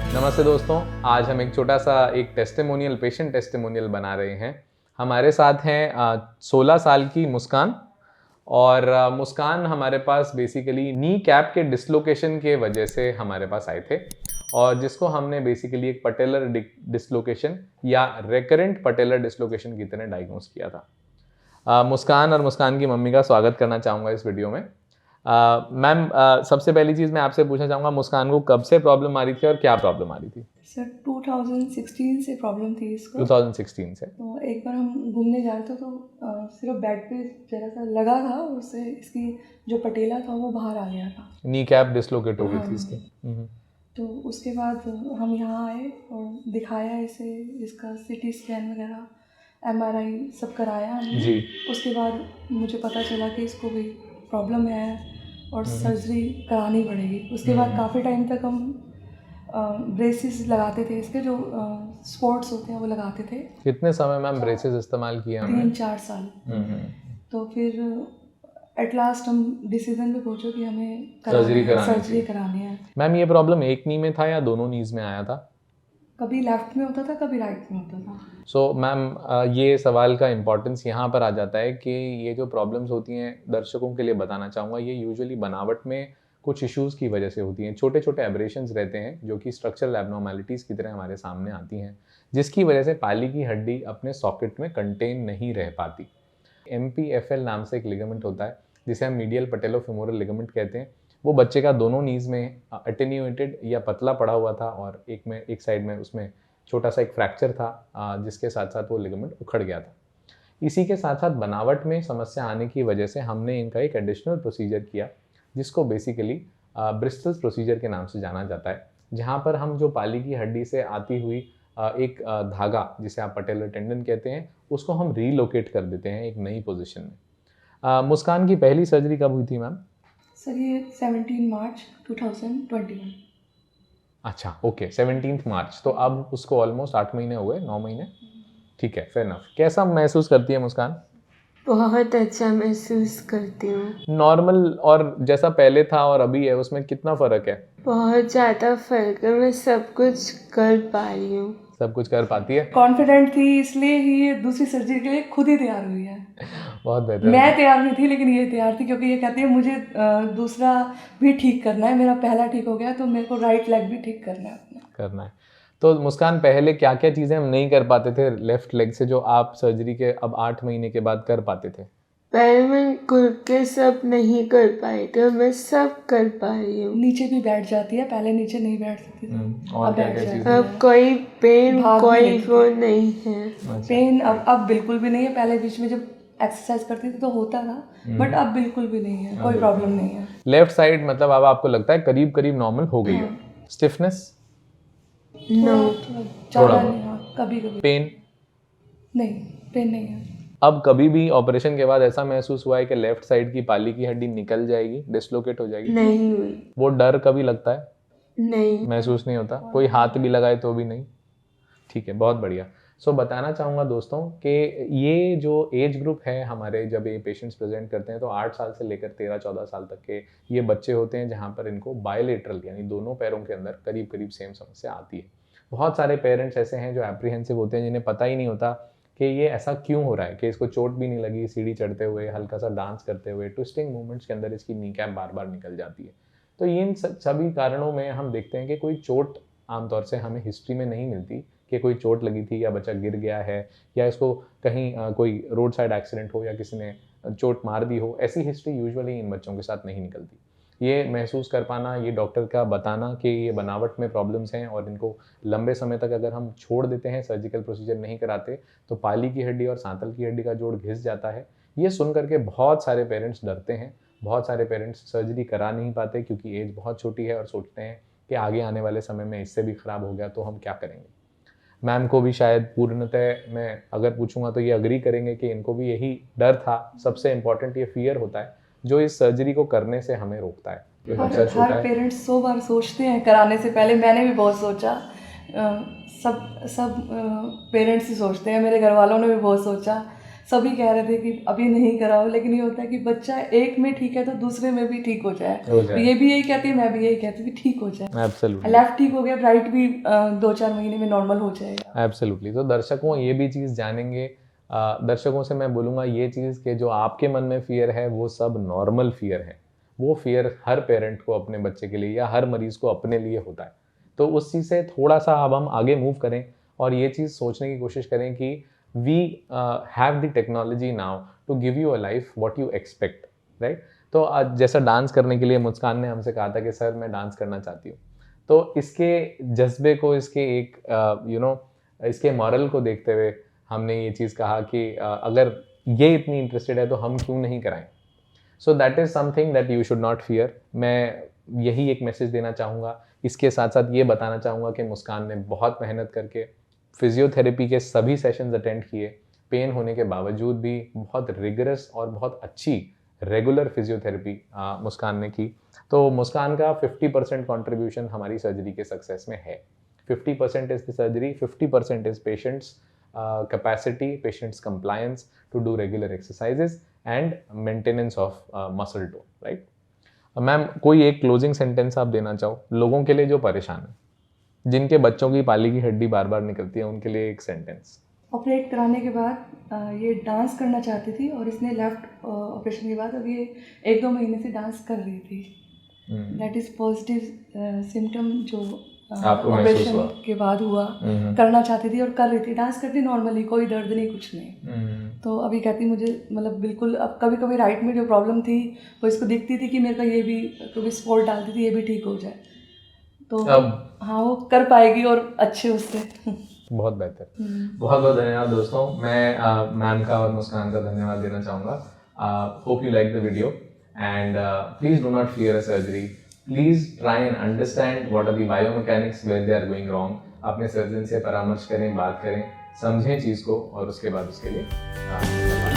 नमस्ते दोस्तों, आज हम एक छोटा सा एक टेस्टिमोनियल पेशेंट टेस्टिमोनियल बना रहे हैं। हमारे साथ हैं 16 साल की मुस्कान। और मुस्कान हमारे पास बेसिकली नी कैप के डिसलोकेशन के वजह से हमारे पास आए थे, और जिसको हमने बेसिकली एक पटेलर डिसलोकेशन या रेकरेंट पटेलर डिसलोकेशन की तरह डायग्नोज किया था। मुस्कान और मुस्कान की मम्मी का स्वागत करना चाहूँगा इस वीडियो में। मैम, सबसे पहली चीज़ मैं आपसे पूछना चाहूँगा, मुस्कान को कब से प्रॉब्लम आ रही थी और क्या प्रॉब्लम आ रही थी? सर 2016 से प्रॉब्लम थी इसको। 2016 से। तो एक बार हम घूमने जा रहे थे तो सिर्फ बेड पे जरा सा लगा था, उससे इसकी जो पटेला था वो बाहर आ गया था। नी कैप डिसलोकेट हो गई थी इसकी। तो उसके बाद हम यहाँ आए और दिखाया इसे, इसका सीटी स्कैन वगैरह MRI सब कराया हमने। जी। उसके बाद मुझे पता चला कि इसको भी प्रॉब्लम है और सर्जरी करानी पड़ेगी। उसके बाद काफ़ी टाइम तक हम ब्रेसेस लगाते थे, इसके जो स्पोर्ट्स होते हैं वो लगाते थे। कितने समय मैम ब्रेसेस इस्तेमाल किया हमने? 3-4 साल। तो फिर एट लास्ट हम डिसीजन पे पहुंचे कि हमें सर्जरी करानी है। मैम, ये प्रॉब्लम एक नी में था या दोनों नीज में आया था? कभी लेफ्ट में होता था, कभी राइट में होता था। सो मैम, ये सवाल का इम्पोर्टेंस यहाँ पर आ जाता है कि ये जो प्रॉब्लम्स होती हैं, दर्शकों के लिए बताना चाहूँगा, ये यूजुअली बनावट में कुछ इश्यूज़ की वजह से होती हैं। छोटे छोटे एब्रेशंस रहते हैं जो कि स्ट्रक्चरल एब्नॉर्मैलिटीज़ की तरह हमारे सामने आती हैं, जिसकी वजह से पाली की हड्डी अपने सॉकेट में कंटेन नहीं रह पाती। MPFL नाम से एक लिगामेंट होता है जिसे हम मीडियल पटेलोफेमोरल लिगामेंट कहते हैं। वो बच्चे का दोनों नीज़ में अटेन्यूएटेड या पतला पड़ा हुआ था, और एक साइड में उसमें छोटा सा एक फ्रैक्चर था, जिसके साथ साथ वो लिगामेंट उखड़ गया था। इसी के साथ साथ बनावट में समस्या आने की वजह से हमने इनका एक एडिशनल प्रोसीजर किया, जिसको बेसिकली ब्रिस्टल्स प्रोसीजर के नाम से जाना जाता है, जहाँ पर हम जो पाली की हड्डी से आती हुई एक धागा, जिसे आप पटेलर टेंडन कहते हैं, उसको हम रीलोकेट कर देते हैं एक नई पोजीशन में। मुस्कान की पहली सर्जरी कब हुई थी मैम? सर ये 17 मार्च 2021। अच्छा, ओके, 17 मार्च। तो अब उसको ऑलमोस्ट 8 महीने हो गए, 9 महीने। ठीक है, फेयर इनफ। कैसा महसूस करती है मुस्कान? बहुत अच्छा महसूस करती हूँ। नॉर्मल और जैसा पहले था और अभी है, उसमें कितना फ़र्क है? बहुत ज़्यादा फर्क है, मैं सब कुछ कर पा रही हूँ। सब कुछ कर पाती है? कॉन्फिडेंट थी, इसलिए ही ये दूसरी सर्जरी के लिए खुद ही तैयार हुई है। बहुत बेहतर। मैं तैयार नहीं थी, लेकिन ये तैयार थी, क्योंकि ये कहती है मुझे दूसरा भी ठीक करना है। मेरा पहला ठीक हो गया तो मेरे को राइट लेग भी ठीक करना है अपना। तो मुस्कान, पहले क्या क्या चीज़ें हम नहीं कर पाते थे लेफ्ट लेग से, जो आप सर्जरी के अब 8 महीने के बाद कर पाते थे? पहले मैं खुद के सब नहीं कर पाई थी, मैं सब कर पा रही हूँ। नीचे भी बैठ जाती है, पहले नीचे नहीं बैठ सकती थी। और अब क्या बैठ क्या जाती चीज़ें? है। अब कोई पेन भाग भी कोई लेती वो नहीं है। पेन अब बिल्कुल भी नहीं है। पहले बीच में जब एक्सरसाइज करती थी तो होता था, बट अब बिल्कुल भी नहीं है, कोई प्रॉब्लम नहीं है। लेफ्ट साइड मतलब अब आपको लगता है करीब करीब नॉर्मल हो गई है? स्टिफनेस? नो, ज़्यादा नहीं। हाँ, कभी कभी। पेन? नहीं, पेन नहीं है। अब कभी भी ऑपरेशन के बाद ऐसा महसूस हुआ है कि लेफ्ट साइड की पाली की हड्डी निकल जाएगी, डिसलोकेट हो जाएगी? नहीं हुई। वो डर कभी लगता है? नहीं, महसूस नहीं होता? कोई हाथ भी लगाए तो भी नहीं? ठीक है, बहुत बढ़िया। सो बताना चाहूँगा दोस्तों कि ये जो एज ग्रुप है हमारे, जब ये पेशेंट्स प्रेजेंट करते हैं तो 8 साल से लेकर 13-14 साल तक के ये बच्चे होते हैं, जहाँ पर इनको बायलेटरल यानी दोनों पैरों के अंदर करीब करीब सेम समस्या आती है। बहुत सारे पेरेंट्स ऐसे हैं जो एप्रीहेंसिव होते हैं, जिन्हें पता ही नहीं होता कि ये ऐसा क्यों हो रहा है, कि इसको चोट भी नहीं लगी, सीढ़ी चढ़ते हुए, हल्का सा डांस करते हुए, ट्विस्टिंग मूवमेंट्स के अंदर इसकी नी कैप बार बार निकल जाती है। तो इन सभी कारणों में हम देखते हैं कि कोई चोट आमतौर से हमें हिस्ट्री में नहीं मिलती कि कोई चोट लगी थी या बच्चा गिर गया है या इसको कहीं कोई रोड साइड एक्सीडेंट हो या किसी ने चोट मार दी हो। ऐसी हिस्ट्री यूजुअली इन बच्चों के साथ नहीं निकलती। ये महसूस कर पाना, ये डॉक्टर का बताना कि ये बनावट में प्रॉब्लम्स हैं और इनको लंबे समय तक अगर हम छोड़ देते हैं, सर्जिकल प्रोसीजर नहीं कराते, तो पाली की हड्डी और सांतल की हड्डी का जोड़ घिस जाता है। ये सुन करके बहुत सारे पेरेंट्स डरते हैं, बहुत सारे पेरेंट्स सर्जरी करा नहीं पाते क्योंकि एज बहुत छोटी है और सोचते हैं कि आगे आने वाले समय में इससे भी ख़राब हो गया तो हम क्या करेंगे। मैम को भी शायद पूर्णतः मैं अगर पूछूंगा तो ये अग्री करेंगे कि इनको भी यही डर था। सबसे इम्पोर्टेंट ये फियर होता है जो इस सर्जरी को करने से हमें रोकता है। हर पेरेंट्स 100 बार सोचते हैं कराने से पहले। मैंने भी बहुत सोचा, सब पेरेंट्स ही सोचते हैं, मेरे घर वालों ने भी बहुत सोचा। सभी कह रहे थे कि अभी नहीं कराओ, लेकिन ये होता है कि बच्चा एक में ठीक है तो दूसरे में भी ठीक हो जाए। तो ये भी यही कहती है, मैं भी यही कहती हूँ कि ठीक हो जाए। एब्सोल्युटली, लेफ्ट ठीक हो गया, राइट भी 2-4 महीने में नॉर्मल हो जाएगा। एब्सोल्युटली। तो दर्शकों ये भी चीज़ जानेंगे, दर्शकों से मैं बोलूँगा ये चीज़ कि जो आपके मन में फियर है वो सब नॉर्मल फियर है। वो फियर हर पेरेंट को अपने बच्चे के लिए या हर मरीज़ को अपने लिए होता है। तो उस चीज़ से थोड़ा सा अब हम आगे मूव करें और ये चीज़ सोचने की कोशिश करें कि we have the technology now to give you a life what you expect, right. तो जैसा डांस करने के लिए मुस्कान ने हमसे कहा था कि सर मैं डांस करना चाहती हूँ, तो इसके जज्बे को, इसके एक इसके मॉरल को देखते हुए हमने ये चीज़ कहा कि अगर ये इतनी इंटरेस्टेड है तो हम क्यों नहीं कराएं। So that is something that you should not fear. मैं यही एक मैसेज देना चाहूँगा। इसके साथ साथ ये बताना चाहूँगा कि मुस्कान ने बहुत मेहनत करके फिजियोथेरेपी के सभी सेशंस अटेंड किए, पेन होने के बावजूद भी बहुत रिगरस और बहुत अच्छी रेगुलर फिजियोथेरेपी मुस्कान ने की। तो मुस्कान का 50% कॉन्ट्रीब्यूशन हमारी सर्जरी के सक्सेस में है। 50% is the surgery, 50% is patients capacity, patients compliance to do regular exercises and maintenance of muscle tone, right. Ma'am कोई एक क्लोजिंग सेंटेंस आप देना चाहो लोगों के लिए जो परेशान है, जिनके बच्चों की पाली की हड्डी बार बार निकलती है, उनके लिए एक सेंटेंस। ऑपरेट कराने के बाद ये डांस करना चाहती थी और इसने लेफ्ट ऑपरेशन के बाद अब ये 1-2 महीने से डांस कर रही थी। दैट इज़ पॉजिटिव सिम्टम जो आपको महसूस ऑपरेशन हुआ? के बाद हुआ। करना चाहती थी और कर रही थी, डांस करती नॉर्मली, कोई दर्द नहीं, कुछ नहीं। तो अभी कहती मुझे मतलब बिल्कुल, अब कभी कभी राइट में जो प्रॉब्लम थी वो इसको दिखती थी कि मेरे को ये भी कभी स्पोर्ट डालती थी, ये भी ठीक हो जाए। तो अब हाँ वो कर पाएगी और अच्छे उससे। बहुत बेहतर। बहुत बहुत धन्यवाद दोस्तों। मैं मैम का और मुस्कान का धन्यवाद देना चाहूँगा। Hope you like the video and please do not fear a surgery. Please try and understand what are the biomechanics where they are going wrong. अपने सर्जन से परामर्श करें, बात करें, समझें चीज़ को और उसके बाद उसके लिए